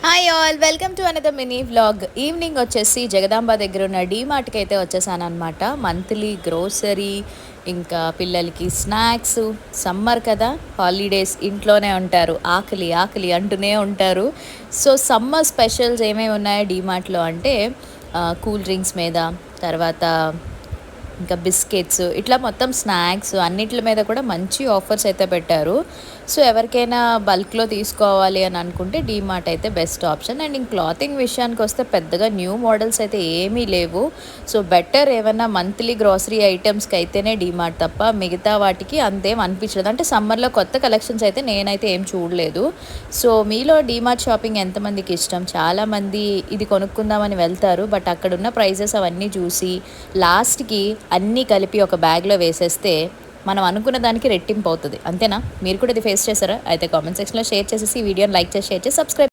Hi all, welcome to another mini vlog. Evening వచ్చేసి జగదాంబ దగ్గర ఉన్న డీమార్ట్కి అయితే వచ్చేసాను అనమాట. మంత్లీ గ్రోసరీ, ఇంకా పిల్లలకి స్నాక్స్. సమ్మర్ కదా, హాలిడేస్, ఇంట్లోనే ఉంటారు, ఆకలి ఆకలి అంటూనే ఉంటారు. సో సమ్మర్ స్పెషల్స్ ఏమేమి ఉన్నాయో డీమార్ట్లో అంటే కూల్ డ్రింక్స్ మీద, తర్వాత ఇంకా బిస్కెట్స్, ఇట్లా మొత్తం స్నాక్స్ అన్నిటి మీద కూడా మంచి ఆఫర్స్ అయితే పెట్టారు. సో ఎవరికైనా బల్క్లో తీసుకోవాలి అని అనుకుంటే డీమార్ట్ అయితే బెస్ట్ ఆప్షన్. అండ్ ఇంక క్లాతింగ్ విషయానికి వస్తే పెద్దగా న్యూ మోడల్స్ అయితే ఏమీ లేవు. సో బెటర్ ఏమన్నా మంత్లీ గ్రాసరీ ఐటమ్స్కి అయితేనే డీమార్ట్, తప్ప మిగతా వాటికి అంతేం అనిపించలేదు. అంటే సమ్మర్లో కొత్త కలెక్షన్స్ అయితే నేనైతే ఏం చూడలేదు. సో మీలో డీమార్ట్ షాపింగ్ ఎంతమందికి ఇష్టం? చాలామంది ఇది కొనుక్కుందామని వెళ్తారు, బట్ అక్కడున్న ప్రైజెస్ అవన్నీ చూసి లాస్ట్కి అన్నీ కలిపి ఒక బ్యాగ్లో వేసేస్తే మనం అనుకున్న దానికి రెట్టింపు అవుతుంది. అంతేనా? మీరు కూడా ఇది ఫేస్ చేశారా? అయితే కామెంట్ సెక్షన్లో షేర్ చేసేసి, వీడియోని లైక్ చేసి, షేర్ చేసి, సబ్స్క్రైబ్